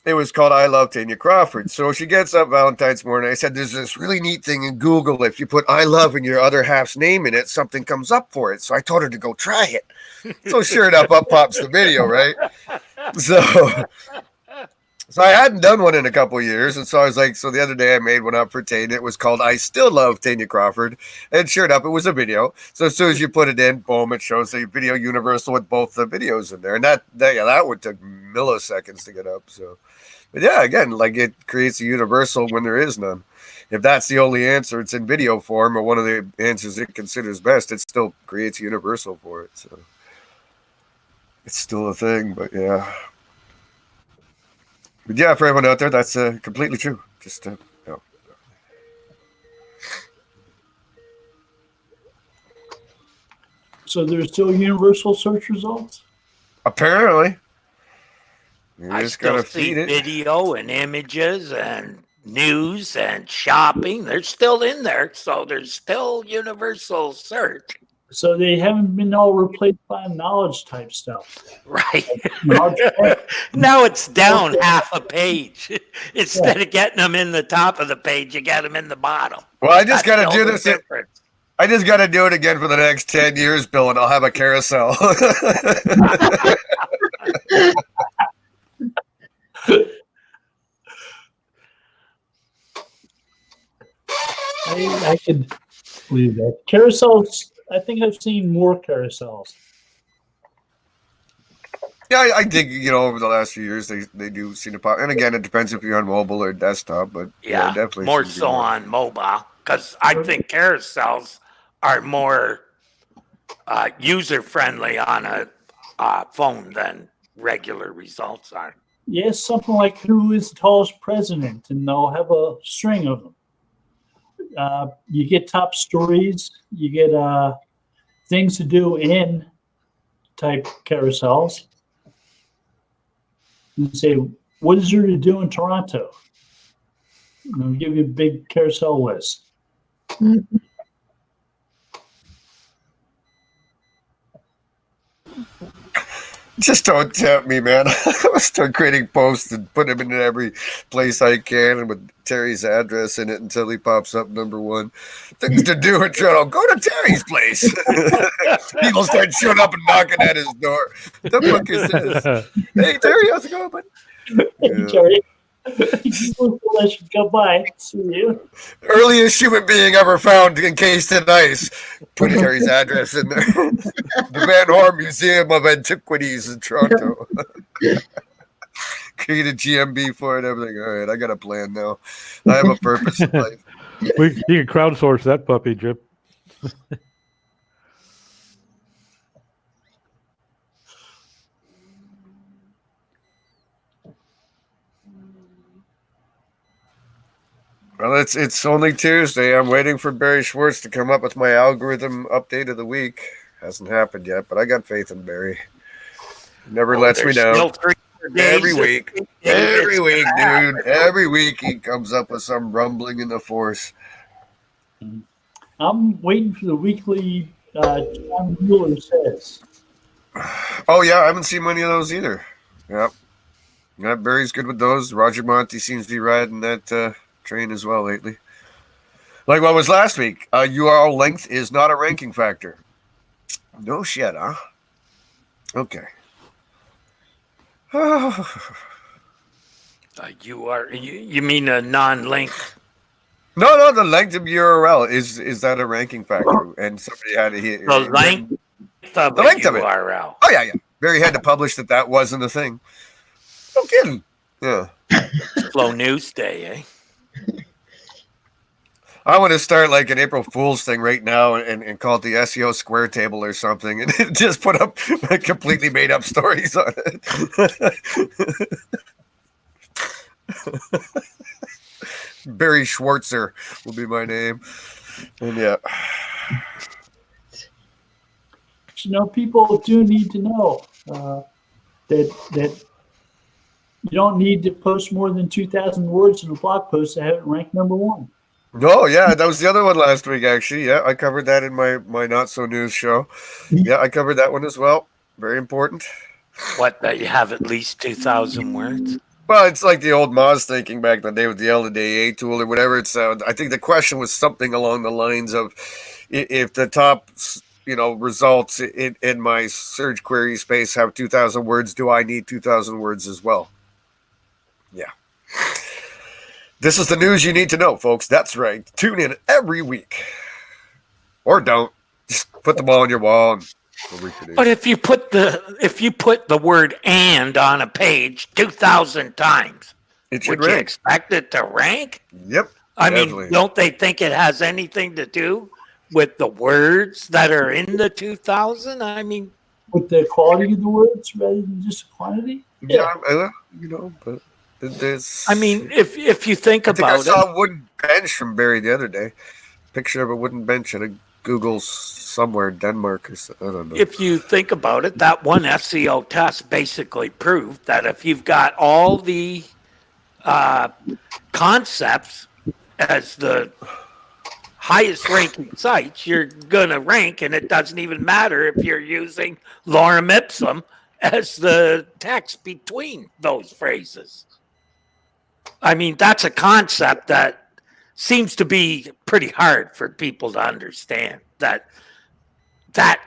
it was called I Love Tanya Crawford. So she gets up Valentine's morning. I said, there's this really neat thing in Google. If you put I love and your other half's name in it, something comes up for it. So I told her to go try it. So sure enough, up pops the video, right? So I hadn't done one in a couple of years. And so I was like, so the other day I made one up for Tanya. It was called I Still Love Tanya Crawford. And sure enough, it was a video. So as soon as you put it in, boom, it shows the video universal with both the videos in there. And that would take milliseconds to get up. So, but yeah, again, like it creates a universal when there is none. If that's the only answer, it's in video form or one of the answers it considers best, it still creates a universal for it. So it's still a thing, but yeah. But yeah, for everyone out there, that's completely true. Just So there's still universal search results? Apparently. You I just still gotta see feed it. video and images and news and shopping. They're still in there, so there's still universal search. So they haven't been all replaced by knowledge type stuff. Right. Knowledge type. Now it's down half a page. Instead of getting them in the top of the page, you get them in the bottom. Well, I just That's got to the do only this. difference. I just got to do it again for the next 10 years, Bill, and I'll have a carousel. I could believe that. Carousels, I think I've seen more carousels. Yeah, I think, over the last few years, they do seem to pop. And again, it depends if you're on mobile or desktop, but Yeah, definitely. more so on mobile, because I think carousels are more user-friendly on a phone than regular results are. Yes, something like who is the tallest president, and they'll have a string of them. You get top stories, you get things to do in type carousels. You say, what is there to do in Toronto? They'll give you a big carousel list. Mhm. Just don't tempt me, man. I'll start creating posts and put them in every place I can and with Terry's address in it until he pops up number one. Things to do in Toronto. Go to Terry's place. People start showing up and knocking at his door. What the fuck is this? Hey, Terry, how's it going, bud? Hey, Jerry. I should go by. See you. Earliest human being ever found encased in ice. Put Terry's address in there. The Van Horn Museum of Antiquities in Toronto. Create a GMB for it, everything. All right, I got a plan now. I have a purpose in life. You can crowdsource that puppy, Jim. Well, it's only Tuesday. I'm waiting for Barry Schwartz to come up with my algorithm update of the week. Hasn't happened yet, but I got faith in Barry. Never lets me down. Every week, dude. Every week he comes up with some rumbling in the force. I'm waiting for the weekly John Mueller says. Oh yeah, I haven't seen many of those either. Yep. Yeah, Barry's good with those. Roger Monty seems to be riding that train as well lately. Like what was last week? URL length is not a ranking factor. No shit, huh? Okay. You mean a non-link? No, the length of URL is that a ranking factor? And somebody had to hit The length length of The a length of it. URL. Oh, yeah. Barry had to publish that wasn't a thing. No kidding. Yeah. Slow news day, eh? I want to start like an April Fool's thing right now and call it the SEO Square Table or something and just put up completely made up stories on it. Barry Schwartzer will be my name. And yeah. People do need to know that you don't need to post more than 2,000 words in a blog post to have it ranked number one. Oh, yeah, that was the other one last week, actually. Yeah, I covered that in my Not So News show. Yeah, I covered that one as well. Very important. What, that you have at least 2,000 words? Well, it's like the old Moz thinking back in the day with the LDA tool or whatever. It's I think the question was something along the lines of if the top results in my search query space have 2,000 words, do I need 2,000 words as well? Yeah. This is the news you need to know, folks. That's right. Tune in every week. Or don't. Just put them all on your wall and we'll reproduce. But if you put the word "and" on a page 2,000 times, it should would rank. You expect it to rank? Yep. I definitely. mean, don't they think it has anything to do with the words that are in the 2,000? I mean, with the quality of the words rather than just the quantity. Yeah, but there's. I mean, if you think about it, I saw a wooden bench from Barry the other day. Picture of a wooden bench at a Google somewhere in Denmark or so. I don't know. If you think about it, that one SEO test basically proved that if you've got all the concepts as the highest ranking sites, you're going to rank, and it doesn't even matter if you're using lorem ipsum as the text between those phrases. I mean, that's a concept that seems to be pretty hard for people to understand, that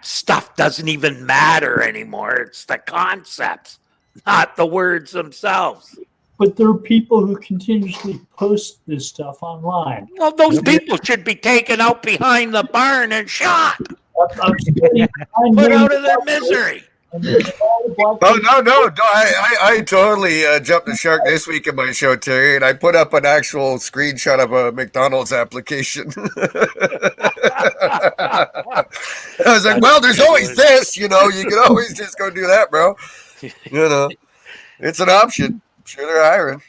stuff doesn't even matter anymore. It's the concepts, not the words themselves. But there are people who continuously post this stuff online. Well, those people should be taken out behind the barn and shot. Put out of their misery. Oh, no. I totally jumped the shark this week in my show, Terry, and I put up an actual screenshot of a McDonald's application. I was like, well, there's always this, you can always just go do that, bro. It's an option. I'm sure they're hiring.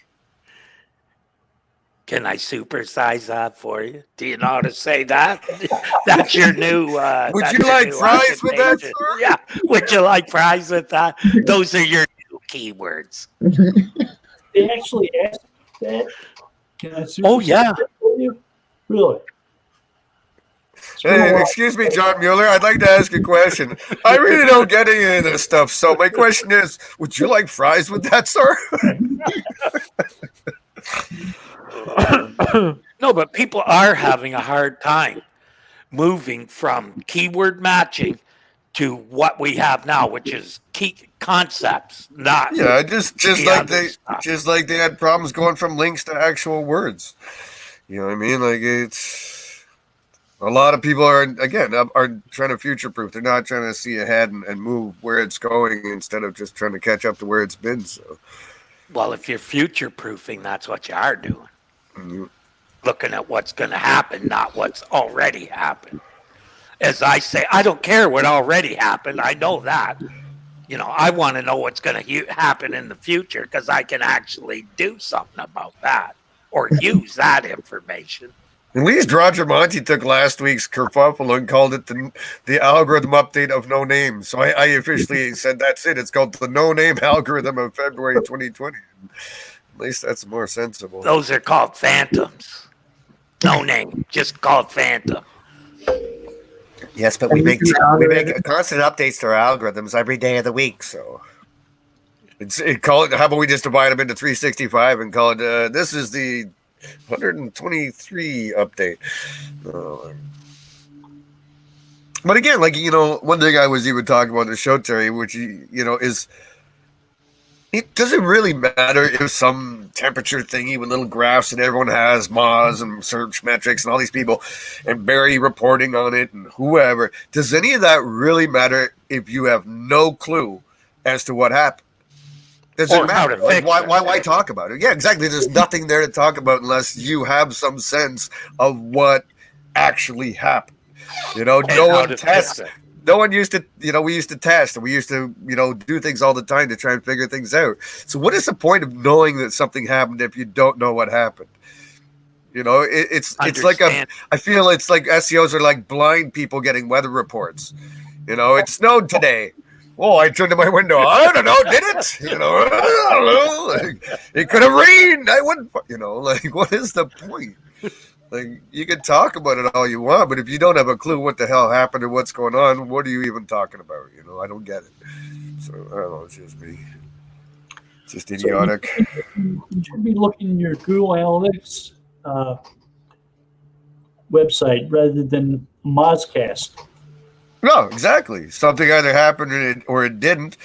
Can I supersize that for you? Do you know how to say that? That's your new. Would you like fries with that, sir? Yeah. Would you like fries with that? Those are your new keywords. They actually asked that. Can I supersize that for you? Really? Hey, excuse me, John Mueller. I'd like to ask a question. I really don't get any of this stuff. So my question is, would you like fries with that, sir? No, but people are having a hard time moving from keyword matching to what we have now, which is key concepts, not just like they had problems going from links to actual words. You know what I mean? Like it's a lot of people are trying to future proof. They're not trying to see ahead and move where it's going instead of just trying to catch up to where it's been. So, well, if you're future proofing, that's what you are doing. Mm-hmm. Looking at what's going to happen, not what's already happened. As I say, I don't care what already happened. I know that. I want to know what's going to happen in the future because I can actually do something about that or use that information. At least Roger Monti took last week's kerfuffle and called it the algorithm update of no name. So I officially said that's it. It's called the no name algorithm of February 2020. At least that's more sensible. Those are called phantoms. No name, just called phantom. Yes, but we make constant updates to our algorithms every day of the week. So how about we just divide them into 365 and call it this is the 123 update. But again, one thing I was even talking about in the show, Terry, which is It doesn't really matter if some temperature thingy with little graphs and everyone has Moz and search metrics and all these people and Barry reporting on it and whoever. Does any of that really matter if you have no clue as to what happened? Does it matter? Like, why talk about it? Yeah, exactly. There's nothing there to talk about unless you have some sense of what actually happened. No one tests. No one used to, we used to test and we used to, do things all the time to try and figure things out. So what is the point of knowing that something happened if you don't know what happened? It's like I feel it's like SEOs are like blind people getting weather reports. It snowed today. Oh, I turned to my window. I don't know, did it? I don't know. Like, it could have rained. I wouldn't, what is the point? Like, you can talk about it all you want, but if you don't have a clue what the hell happened or what's going on, what are you even talking about? I don't get it. So, I don't know. It's just me. It's just idiotic. You should be looking in your Google Analytics website rather than Mozcast. No, exactly. Something either happened or it didn't.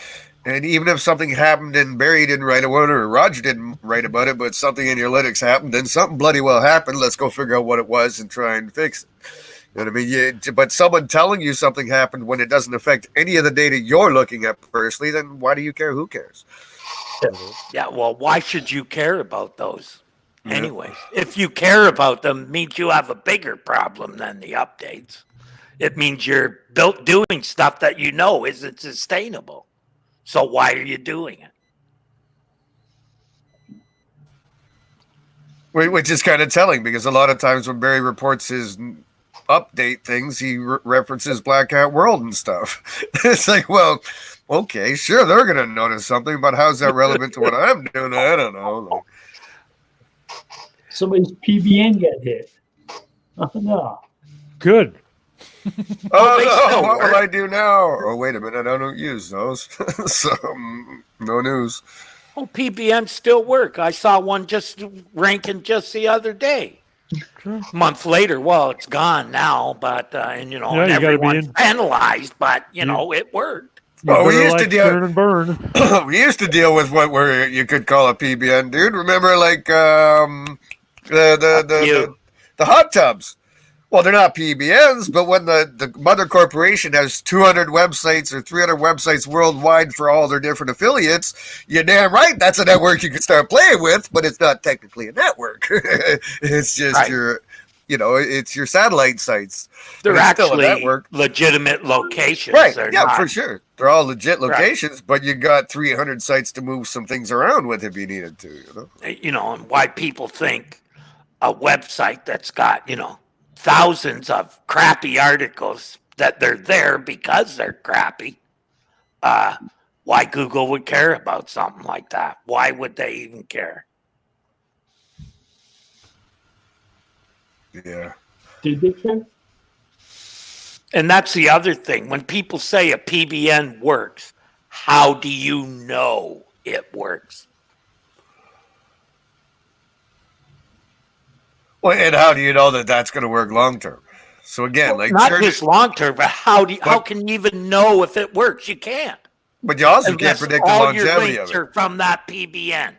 And even if something happened and Barry didn't write about it or Roger didn't write about it, but something in your analytics happened, then something bloody well happened. Let's go figure out what it was and try and fix it. You know what I mean? But someone telling you something happened when it doesn't affect any of the data you're looking at personally, then why do you care? Who cares? Yeah, well, why should you care about those? Anyway, if you care about them, it means you have a bigger problem than the updates. It means you're doing stuff that isn't sustainable. So why are you doing it? Which is kind of telling because a lot of times when Barry reports his update things, he references Black Hat World and stuff. It's like, well, okay, sure, they're going to notice something, but how's that relevant to what I'm doing? I don't know. Somebody's PBN got hit. Oh, no. Good. Oh, no, what will I do now? Oh, wait a minute, I don't use those. So, no news. Oh, PBN still work. I saw one just ranking just the other day. Sure. Month later, well, it's gone now, but and everyone's penalized, but it worked. Well, we used to deal turn and burn. We used to deal with what you could call a PBN, dude. Remember, like the hot tubs. Well, they're not PBNs, but when the mother corporation has 200 websites or 300 websites worldwide for all their different affiliates, you're damn right that's a network you can start playing with, but it's not technically a network. It's just it's your satellite sites. They're actually legitimate locations. Right, for sure. They're all legit locations, but you got 300 sites to move some things around with if you needed to, and why people think a website that's got, thousands of crappy articles that they're there because they're crappy. Why Google would care about something like that? Why would they even care? Yeah. Did they care? And that's the other thing. When people say a PBN works, how do you know it works? Well, and how do you know that that's going to work long term? So again, not just long term, but how can you even know if it works? You can't. But you also can't predict the longevity of it. Are from that PBN.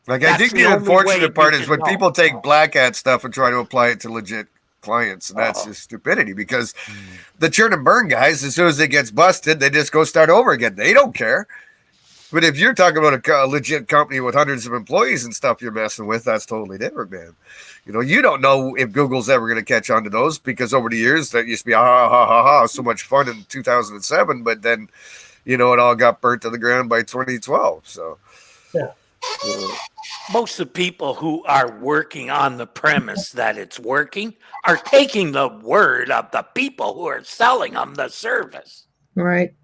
I think the unfortunate part is when people take Black Hat stuff and try to apply it to legit clients, and that's just stupidity because the churn and burn guys, as soon as it gets busted, they just go start over again. They don't care. But if you're talking about a legit company with hundreds of employees and stuff you're messing with, that's totally different, man. You don't know if Google's ever going to catch on to those because over the years, that used to be so much fun in 2007, but then, it all got burnt to the ground by 2012. So, yeah. Most of the people who are working on the premise that it's working are taking the word of the people who are selling them the service. Right.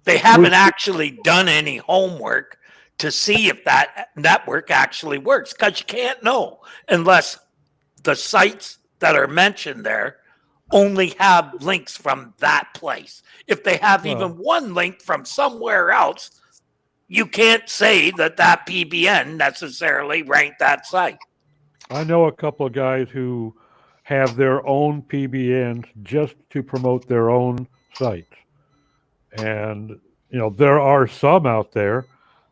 They haven't actually done any homework to see if that network actually works because you can't know unless the sites that are mentioned there only have links from that place. If they have even one link from somewhere else, you can't say that PBN necessarily ranked that site. I know a couple of guys who have their own PBNs just to promote their own sites. And, there are some out there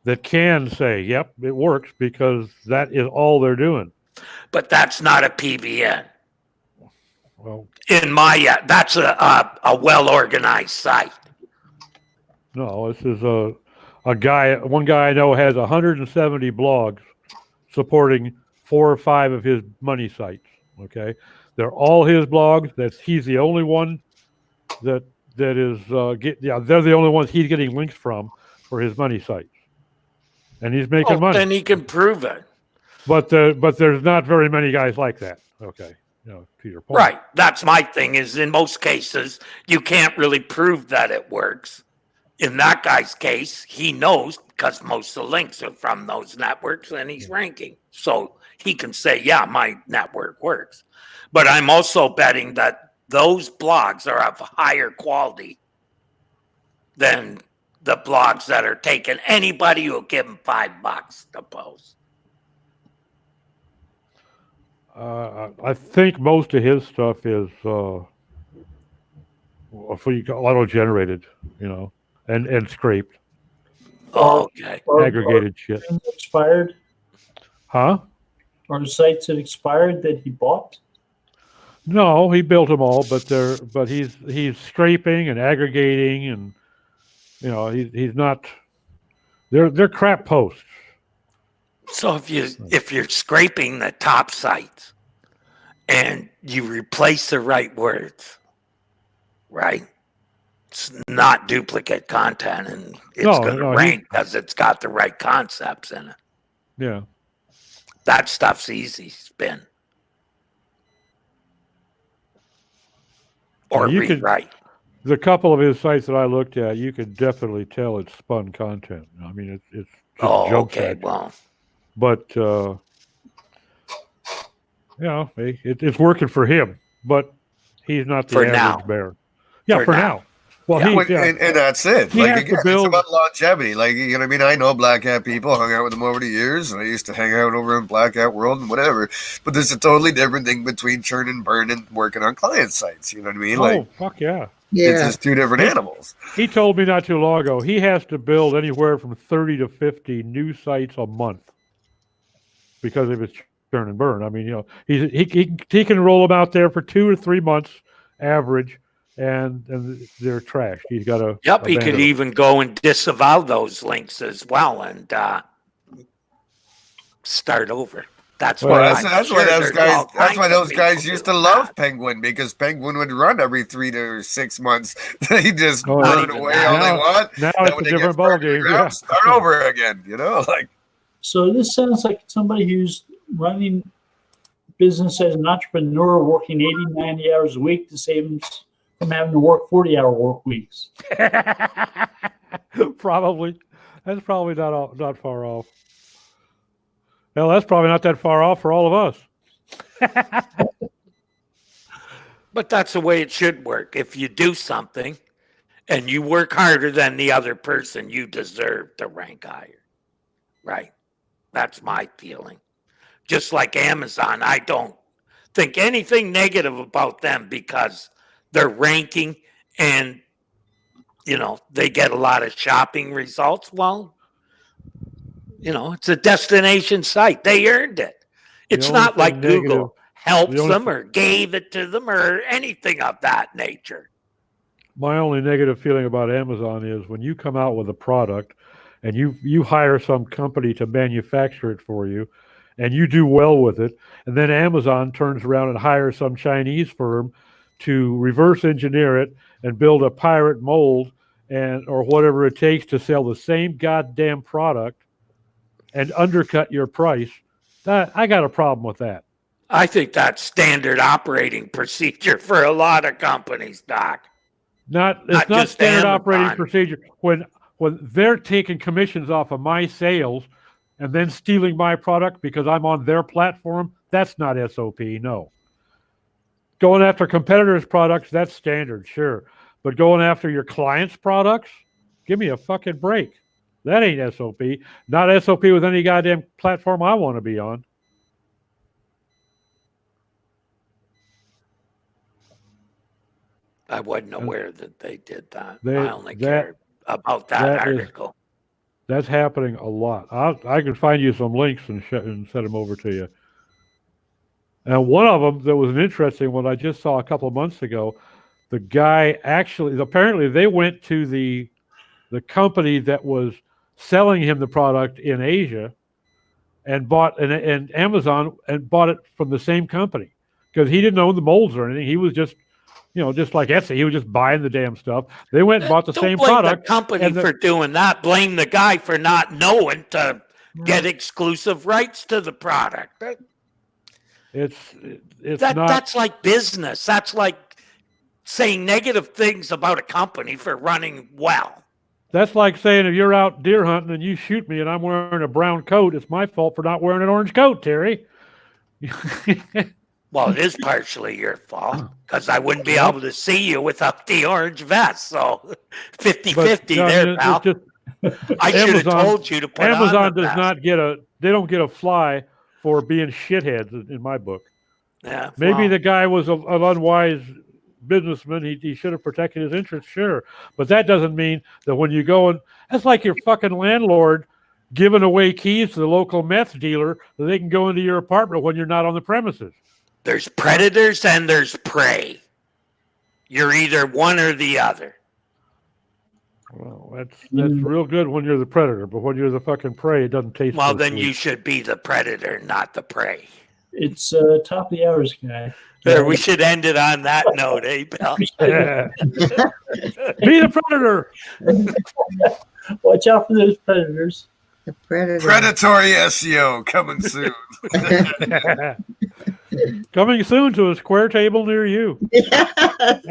that can say, yep, it works, because that is all they're doing. But that's not a PBN. Well, That's a well-organized site. no, this is one guy I know has 170 blogs supporting 4 or 5 of his money sites. Okay, they're all his blogs. He's the only one that is they're the only ones he's getting links from for his money sites, and he's making money. Then he can prove it. But there's not very many guys like that. Okay, to your point. Right. That's my thing. Is in most cases you can't really prove that it works. In that guy's case, he knows because most of the links are from those networks, and he's ranking, so he can say, "Yeah, my network works." But I'm also betting that those blogs are of higher quality than the blogs that are taking anybody who'll give them $5 to post. I think most of his stuff is auto-generated, and scraped. Okay. Aggregated shit. Expired? Huh? Are the sites that expired that he bought? No, he built them all, but he's scraping and aggregating, and he's not. They're crap posts. So if you're scraping the top sites and you replace the right words, right? It's not duplicate content, and it's going to rank because it's got the right concepts in it. Yeah. That stuff's easy spin. Or rewrite. The couple of his sites that I looked at, you could definitely tell it's spun content. I mean, it's just jump okay, sites. well. But it's working for him. But he's not the average bear. Yeah, for now. Well, and that's it. Like, again, it's about longevity. Like, you know what I mean? I know Black Hat people, hung out with them over the years, and I used to hang out over in Black Hat World and whatever. But there's a totally different thing between churn and burn and working on client sites. You know what I mean? Oh, fuck yeah. It's just two different animals. He told me not too long ago he has to build anywhere from 30 to 50 new sites a month because of his churn and burn. I mean, he can roll them out there for 2 or 3 months average. And they're trashed. He's got to. Yep, he could even go and disavow those links as well and start over. That's why those guys used to love Penguin, because Penguin would run every 3 to 6 months. They just run away all they want. Now it's a different ballgame. Yeah. Start over again. So this sounds like somebody who's running business as an entrepreneur, working 80, 90 hours a week to save him from having to work 40-hour work weeks. Probably. That's probably not far off. Well, that's probably not that far off for all of us. But that's the way it should work. If you do something and you work harder than the other person, you deserve to rank higher. Right? That's my feeling. Just like Amazon, I don't think anything negative about them because they're ranking and, they get a lot of shopping results. Well, it's a destination site. They earned it. It's not like Google helps them or gave it to them or anything of that nature. My only negative feeling about Amazon is when you come out with a product and you hire some company to manufacture it for you and you do well with it, and then Amazon turns around and hires some Chinese firm to reverse engineer it and build a pirate mold or whatever it takes to sell the same goddamn product and undercut your price. I got a problem with that. I think that's standard operating procedure for a lot of companies, Doc. It's not standard operating procedure when they're taking commissions off of my sales and then stealing my product because I'm on their platform. That's not SOP. No. Going after competitors' products, that's standard, sure. But going after your clients' products, give me a fucking break. That ain't SOP. Not SOP with any goddamn platform I want to be on. I wasn't aware that they did that. I only cared about that article. That's happening a lot. I can find you some links and send them over to you. And one of them that was an interesting one I just saw a couple of months ago. The guy apparently they went to the company that was selling him the product in Asia and bought and Amazon and bought it from the same company because he didn't own the molds or anything. He was just, just like Etsy, he was just buying the damn stuff. They went and bought the same product. Don't blame the company for doing that. Blame the guy for not knowing to get exclusive rights to the product. That's like business. That's like saying negative things about a company for running well. That's like saying if you're out deer hunting and you shoot me and I'm wearing a brown coat, it's my fault for not wearing an orange coat, Terry. Well, it is partially your fault because I wouldn't be able to see you without the orange vest. So 50-50 there, pal. I should have told you to put Amazon on the does not get they don't get a fly for being shitheads in my book. Yeah, Maybe the guy was an unwise businessman. He should have protected his interests, sure. But that doesn't mean that when you go and that's like your fucking landlord giving away keys to the local meth dealer so they can go into your apartment when you're not on the premises. There's predators and there's prey. You're either one or the other. Well, that's real good when you're the predator, but when you're the fucking prey, it doesn't taste well. So Then sweet. You should be the predator, not the prey. It's top of the hours, guy. There, we should end it on that note, eh, pal? Be the predator. Watch out for those predators. The predator. Predatory SEO coming soon. Coming soon to a square table near you. Yes.